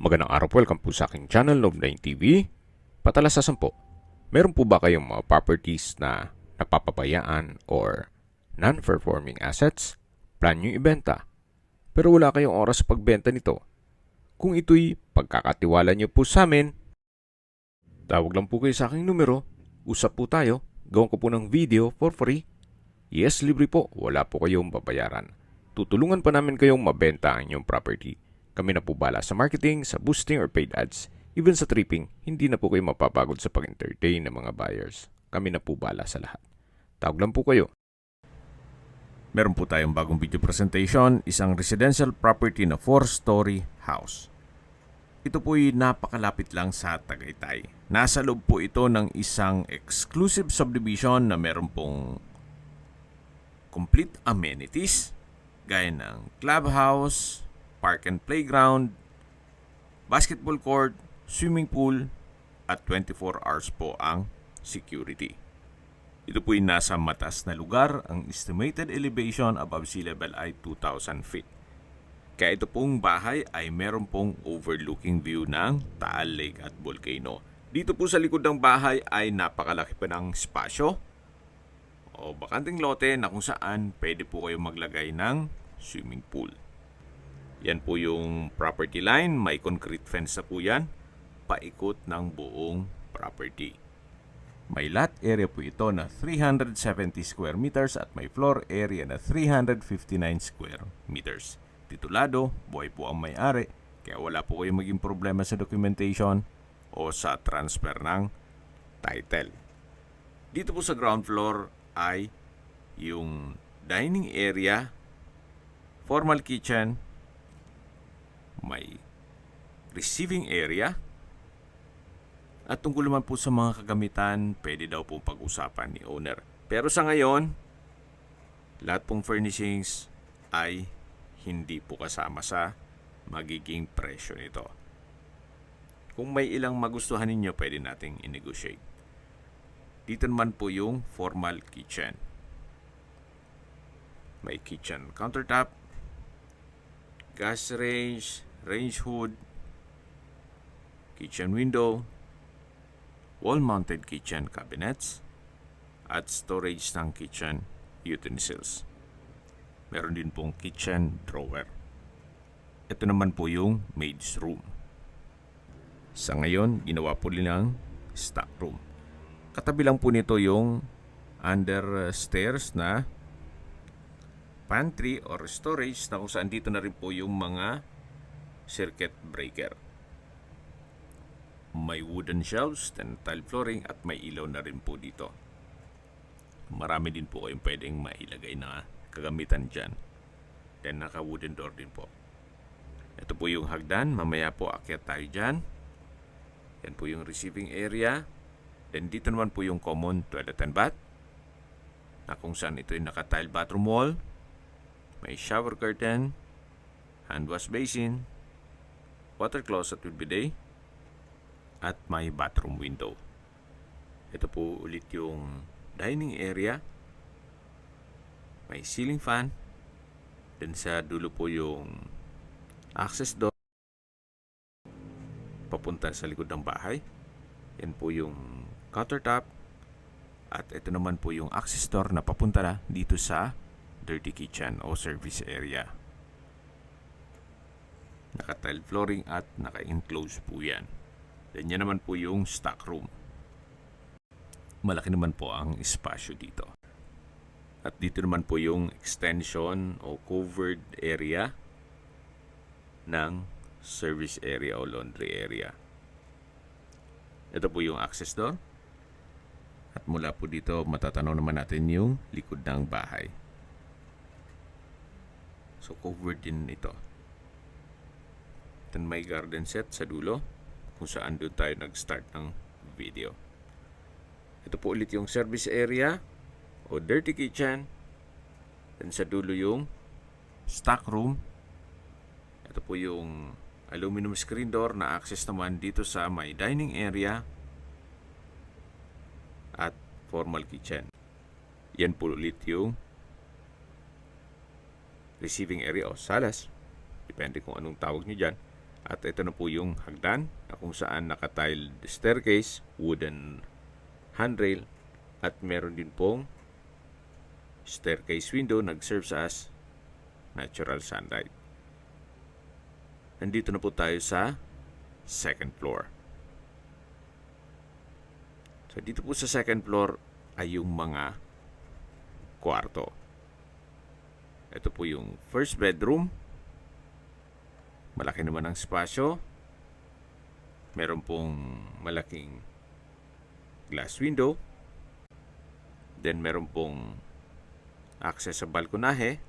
Magandang araw po, welcome po sa aking channel, Love9 TV. Patalasasan po, meron po ba kayong mga properties na napapabayaan or non-performing assets? Plan nyo ibenta, pero wala kayong oras sa pagbenta nito. Kung ito'y pagkakatiwala nyo po sa amin, tawag lang po kayo sa aking numero, usap po tayo, gawin ko po ng video for free. Yes, libre po, wala po kayong babayaran. Tutulungan pa namin kayong mabenta ang inyong property. Kami na po bala sa marketing, sa boosting or paid ads. Even sa tripping, hindi na po kayo mapapagod sa pag-entertain ng mga buyers. Kami na po bala sa lahat. Tawag lang po kayo. Meron po tayong bagong video presentation, isang residential property na 4-story house. Ito po'y napakalapit lang sa Tagaytay. Nasa loob po ito ng isang exclusive subdivision na meron pong complete amenities gaya ng clubhouse, park and playground, basketball court, swimming pool, at 24 hours po ang security. Ito po'y nasa matas na lugar. Ang estimated elevation above sea level ay 2,000 feet. Kaya ito pong bahay ay meron pong overlooking view ng Taal Lake at Volcano. Dito po sa likod ng bahay ay napakalaki pa ng espasyo o bakanting lote na kung saan pwede po kayo maglagay ng swimming pool. Yan po yung property line. May concrete fence na po yan. Paikot ng buong property. May lot area po ito na 370 square meters at may floor area na 359 square meters. Titulado, buhay po ang may-ari, kaya wala po kayong maging problema sa documentation o sa transfer ng title. Dito po sa ground floor ay yung dining area, formal kitchen, may receiving area, at tungkol naman po sa mga kagamitan, pwede daw pong pag-usapan ni owner. Pero sa ngayon, lahat pong furnishings ay hindi po kasama sa magiging presyo nito. Kung may ilang magustuhan ninyo, pwede nating i-negotiate. Dito naman po yung formal kitchen. May kitchen countertop, gas range, range hood, kitchen window, wall-mounted kitchen cabinets, at storage ng kitchen utensils. Meron din pong kitchen drawer. Ito naman po yung maid's room. Sa ngayon, ginawa po nilang stock room. Katabi lang po nito yung under stairs na pantry or storage na kung saan dito na rin po yung mga circuit breaker. May wooden shelves, then tile flooring at may ilaw na rin po dito. Marami din po kayong pwedeng mailagay na kagamitan dyan. Then naka wooden door din po. Ito po yung hagdan. Mamaya po akyat tayo dyan. Yan po yung receiving area. Then dito naman po yung common toilet and bath, na kung saan ito yung naka-tile bathroom wall. May shower curtain, hand wash basin, water closet with bidet, at may bathroom window. Ito po ulit yung dining area. May ceiling fan. Then sa dulo po yung access door papunta sa likod ng bahay. Yan po yung countertop. At ito naman po yung access door na papunta na dito sa dirty kitchen o service area. Naka-tile flooring at naka-enclose po yan. Then yan naman po yung stock room. Malaki naman po ang espasyo dito. At dito naman po yung extension o covered area ng service area o laundry area. Ito po yung access door. At mula po dito matatanaw naman natin yung likod ng bahay. So covered din ito. Then may garden set sa dulo kung saan doon tayo nag-start ng video. Ito po ulit yung service area o dirty kitchen. Then sa dulo yung stock room. Ito po yung aluminum screen door na access naman dito sa may dining area at formal kitchen. Yan po ulit yung receiving area o salas, depende kung anong tawag nyo dyan, At ito na po yung hagdan na kung saan naka-tiled staircase, wooden handrail, at meron din pong staircase window nag-serve as natural sunlight. Nandito na po tayo sa second floor. So dito po sa second floor ay yung mga kwarto. Ito po yung first bedroom. Malaki naman ang spasyo. Meron pong malaking glass window. Then meron pong access sa balkonahe.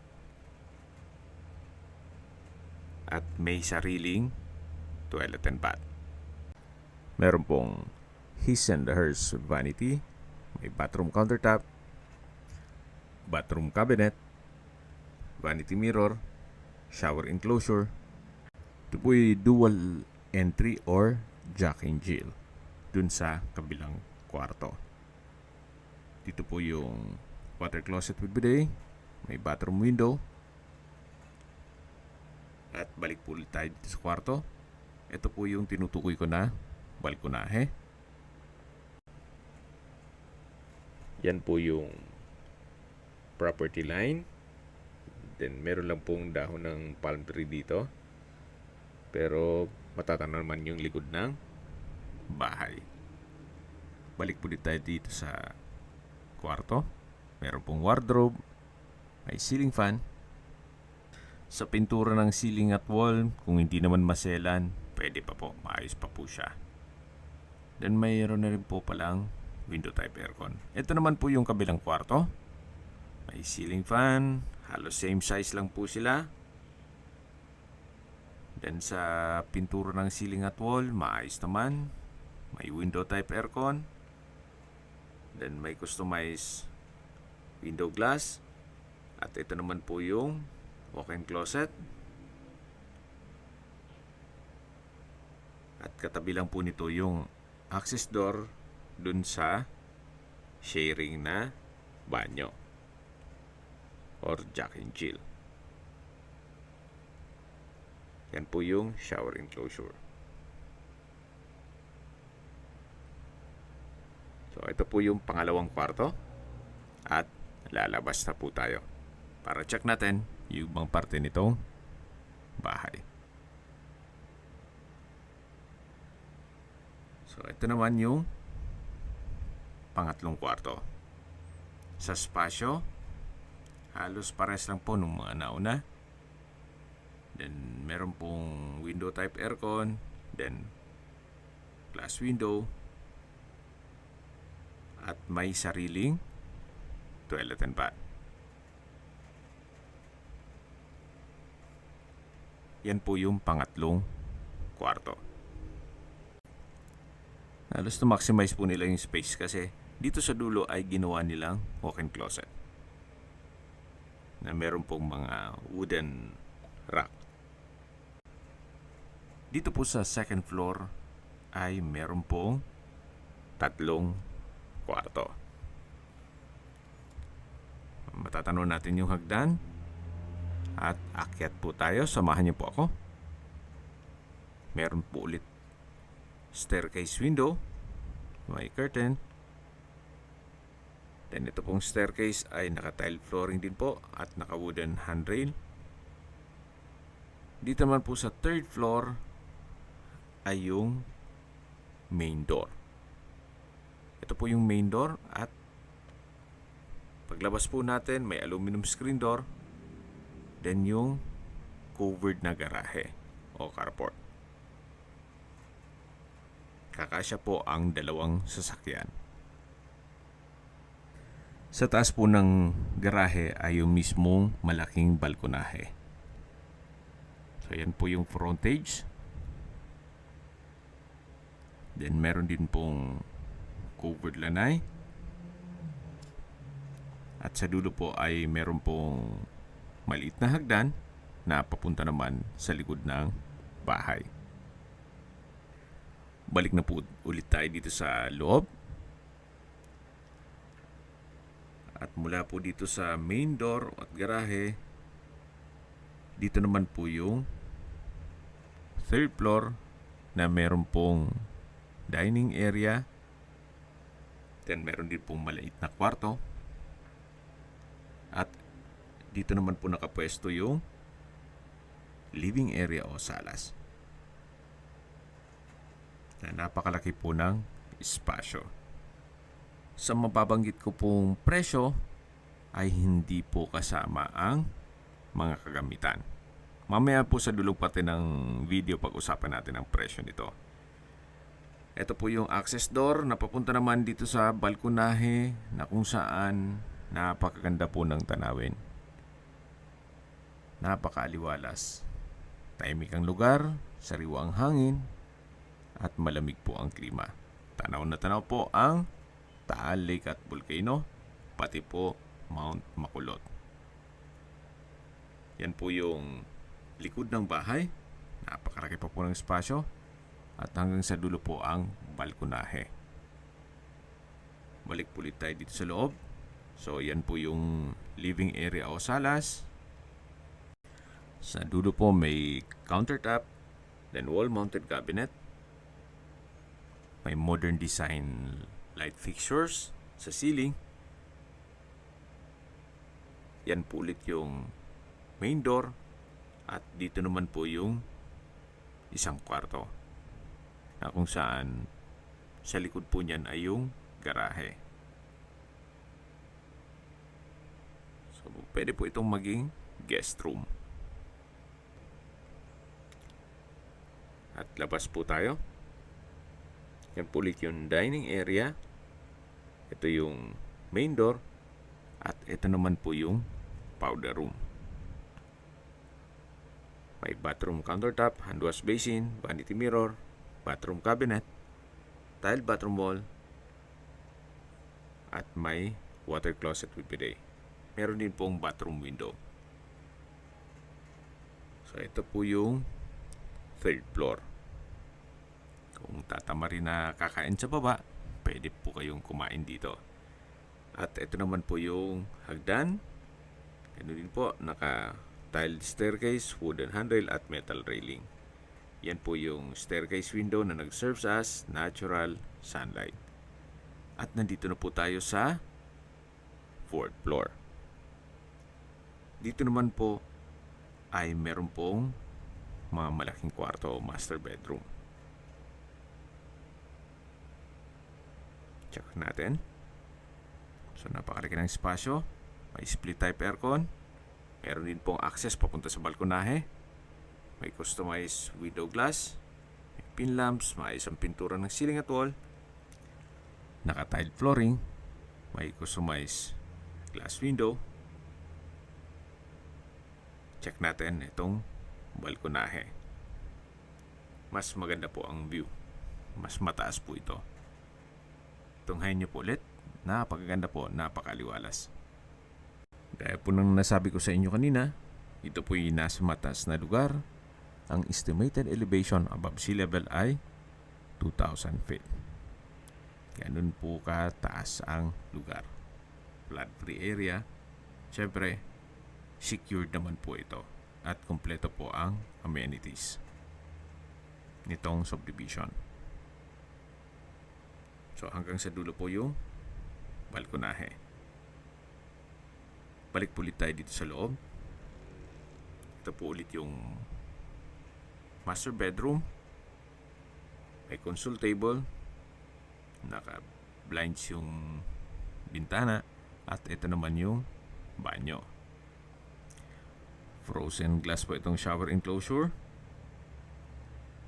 At may sariling toilet and bath. Meron pong his and hers vanity. May bathroom countertop. Bathroom cabinet. Vanity mirror. Shower enclosure. Ito po yung dual entry or Jack and Jill dun sa kabilang kwarto. Dito po yung water closet with bidet. May bathroom window. At balik po ulit tayo dito sa kwarto. Ito po yung tinutukoy ko na balkonahe. Yan po yung property line. Then meron lang pong dahon ng palm tree dito. Pero matatanaw naman yung likod ng bahay. Balik po tayo dito sa kwarto. Meron pong wardrobe. May ceiling fan. Sa pintura ng ceiling at wall, kung hindi naman maselan, pwede pa po. Maayos pa po siya. Then mayroon na rin po palang window type aircon. Ito naman po yung kabilang kwarto. May ceiling fan. Halos same size lang po sila. Then sa pintura ng ceiling at wall, maayos naman. May window type aircon. Then may customized window glass. At ito naman po yung walk-in closet. At katabi lang po nito yung access door dun sa sharing na banyo or Jack and Jill. Yan po yung shower enclosure. So ito po yung pangalawang kwarto. At lalabas na po tayo para check natin yung ibang parte nitong bahay. So ito naman yung pangatlong kwarto. Sa spasyo, halos pares lang po nung mga nauna. Then meron pong window type aircon, then glass window, at may sariling toilet and bath. Yan po yung pangatlong kwarto. Halos to maximize po nila yung space kasi dito sa dulo ay ginawa nilang walk-in closet na meron pong mga wooden rack. Dito po sa second floor ay meron pong tatlong kwarto. Matatanong natin yung hagdan at akyat po tayo. Samahan niyo po ako. Meron po ulit staircase window. May curtain. Then ito pong staircase ay naka-tile flooring din po at naka-wooden handrail. Dito naman po sa third floor ay yung main door. Ito po yung main door at paglabas po natin may aluminum screen door. Then yung covered na garahe o carport. Kakasya po ang dalawang sasakyan. Sa taas po ng garahe ay yung mismong malaking balkonahe. So yan po yung frontage. Then meron din pong covered lanay. At sa dulo po ay meron pong maliit na hagdan na papunta naman sa likod ng bahay. Balik na po ulit tayo dito sa loob. At mula po dito sa main door at garahe, dito naman po yung third floor na meron pong dining area. Then meron din pong maliit na kwarto. At dito naman po nakapwesto yung living area o salas. Na napakalaki po ng espasyo. Sa mababanggit ko pong presyo ay hindi po kasama ang mga kagamitan. Mamaya po sa dulo pati ng video pag-usapan natin ang presyo nito. Ito po yung access door na papunta naman dito sa balkonahe na kung saan napakaganda po ng tanawin. Napakaaliwalas. Tahimik ang lugar, sariwa ang hangin, at malamig po ang klima. Tanaw na tanaw po ang Taal Lake at Volcano, pati po Mount Makulot. Yan po yung likod ng bahay. Napakaraki pa po ng espasyo. At hanggang sa dulo po ang balkonahe. Balik po ulit tayo dito sa loob. So yan po yung living area o salas. Sa dulo po may countertop, then wall-mounted cabinet. May modern design light fixtures sa ceiling. Yan po ulit yung main door. At dito naman po yung isang kwarto. Na kung saan sa likod po niyan ay yung garahe. So, pwede po itong maging guest room. At labas po tayo. Yan po ulit yung dining area. Ito yung main door. At ito naman po yung powder room. May bathroom countertop, hand wash basin, vanity mirror, bathroom cabinet, tile bathroom wall, at may water closet with bidet. Meron din pong bathroom window. So ito po yung third floor. Kung tatama rin na kakain sa baba, pwede po kayong kumain dito. At ito naman po yung hagdan. Ganun din po, naka-tiled staircase, wooden handrail at metal railing. Yan po yung staircase window na nag-serves as natural sunlight. At nandito na po tayo sa fourth floor. Dito naman po ay meron pong mga malaking kwarto o master bedroom. Check natin. So napakalaki ng espasyo. May split type aircon. Meron din pong access papunta sa balkonahe. May customized window glass, may pin lamps, may isang pintura ng ceiling at wall, naka-tiled flooring, may customized glass window. Check natin itong balkonahe. Mas maganda po ang view. Mas mataas po ito. Tunghayin nyo po ulit. Napakaganda po, napakaliwalas. Gaya po nang nasabi ko sa inyo kanina, ito po yung nasa mataas na lugar. Ang estimated elevation above sea level ay 2,000 feet. Ganun po kataas ang lugar. Flood-free area. Siyempre, secured naman po ito. At kompleto po ang amenities nitong subdivision. So hanggang sa dulo po yung balkonahe. Balik po ulit tayo dito sa loob. Ito po ulit yung master bedroom. May console table. Naka-blinds yung bintana. At ito naman yung banyo. Frozen glass po itong shower enclosure.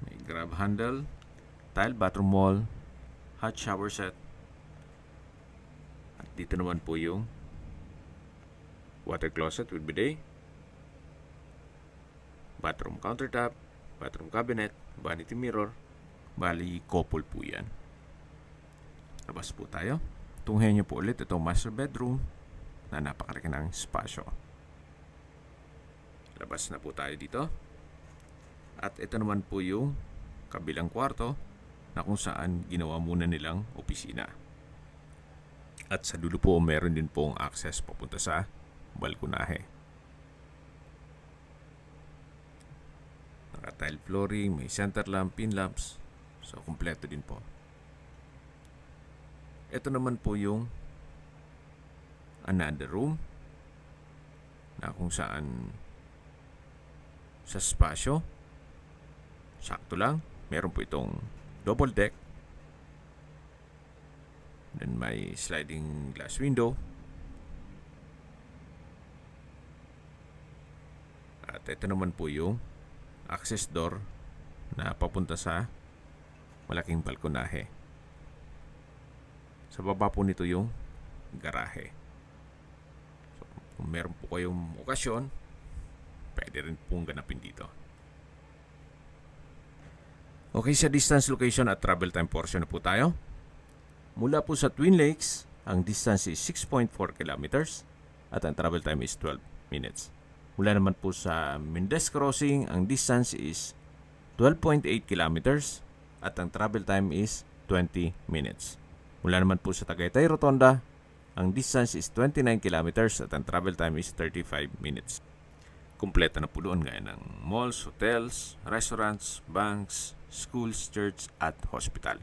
May grab handle. Tile bathroom wall. Hot shower set. At dito naman po yung water closet with bidet. Bathroom countertop. Bathroom cabinet, vanity mirror, bali couple po yan. Labas po tayo. Tunghayan nyo po ulit itong master bedroom na napakalaki ng espasyo. Labas na po tayo dito. At ito naman po yung kabilang kwarto na kung saan ginawa muna nilang opisina. At sa dulo po meron din pong access papunta sa balkonahe. tile flooring, may center lamp, pin lamps. So, kumpleto din po. Ito naman po yung another room na kung saan sa spasyo sakto lang. Meron po itong double deck. Then may sliding glass window. At ito naman po yung access door na papunta sa malaking balkonahe. Sa baba po nito yung garahe. So, kung meron po kayong okasyon, pwede rin pong ganapin dito. Okay, sa distance, location at travel time portion na po tayo. Mula po sa Twin Lakes, ang distance is 6.4 kilometers at ang travel time is 12 minutes. Mula naman po sa Mendez Crossing, ang distance is 12.8 kilometers at ang travel time is 20 minutes. Mula naman po sa Tagaytay Rotonda, ang distance is 29 kilometers at ang travel time is 35 minutes. Kumpleto na po doon gaya ng malls, hotels, restaurants, banks, schools, church at hospital.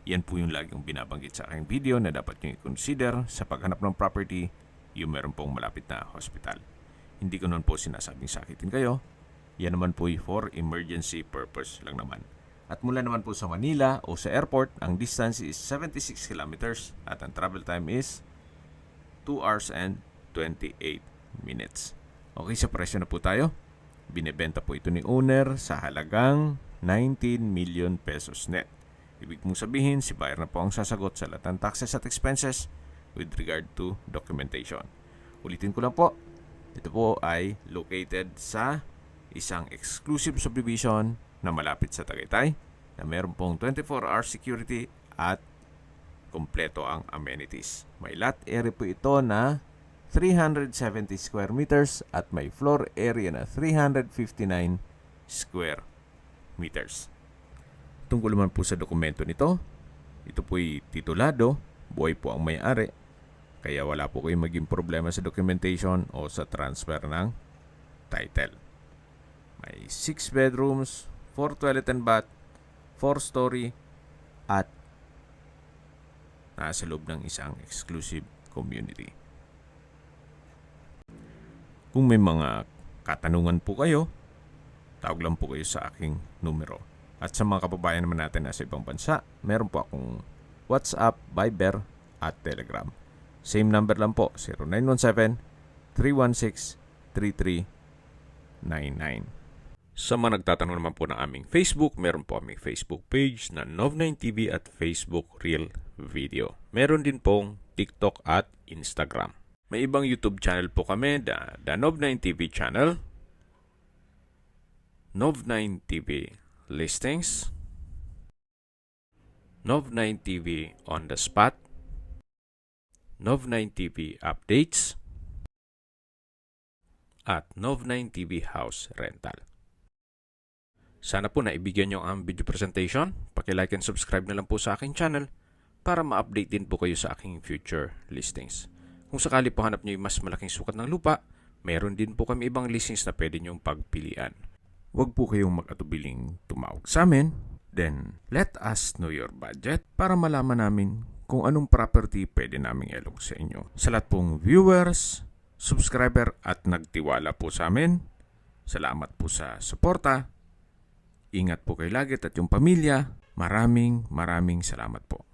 Yan po yung laging binabanggit sa aking video na dapat nyo i-consider sa paghanap ng property yung meron pong malapit na hospital. Hindi ko naman po sinasabing sakitin kayo. Yan naman po for emergency purpose lang naman. At mula naman po sa Manila o sa airport, ang distance is 76 kilometers at ang travel time is 2 hours and 28 minutes. Okay, sa presyo na po tayo. Binebenta po ito ni owner sa halagang 19 million pesos net. Ibig mong sabihin, si buyer na po ang sasagot sa lahat ng taxes at expenses with regard to documentation. Ulitin ko lang po, ito po ay located sa isang exclusive subdivision na malapit sa Tagaytay na meron pong 24-hour security at kompleto ang amenities. May lot area po ito na 370 square meters at may floor area na 359 square meters. Tungkol naman po sa dokumento nito, ito po'y titulado, buhay po ang may-ari, kaya wala po kayong maging problema sa documentation o sa transfer ng title. May 6 bedrooms, 4 toilet and bath, 4-story at nasa loob ng isang exclusive community. Kung may mga katanungan po kayo, tawag lang po kayo sa aking numero. At sa mga kababayan naman natin nasa ibang bansa, meron po akong WhatsApp, Viber at Telegram. Same number lang po, 0917-316-3399. Sa mga nagtatanong naman po ng aming Facebook, meron po aming Facebook page na Nov9TV at Facebook Real Video. Meron din pong TikTok at Instagram. May ibang YouTube channel po kami, the Nov9TV channel, Nov9TV Listings, Nov9TV On The Spot, Nov9TV Updates, at Nov9TV House Rental. Sana po naibigyan nyo ang video presentation. Paki-like and subscribe na lang po sa aking channel para ma-update din po kayo sa aking future listings. Kung sakali po hanap nyo yung mas malaking sukat ng lupa, meron din po kami ibang listings na pwede nyong pagpilian. Huwag po kayong mag-atubiling tumawag sa amin. Then, let us know your budget para malaman namin kung anong property pwede naming ilog sa inyo. Sa lahat pong viewers, subscriber at nagtiwala po sa amin, salamat po sa suporta. Ingat po kayo lagi at yung pamilya. Maraming salamat po.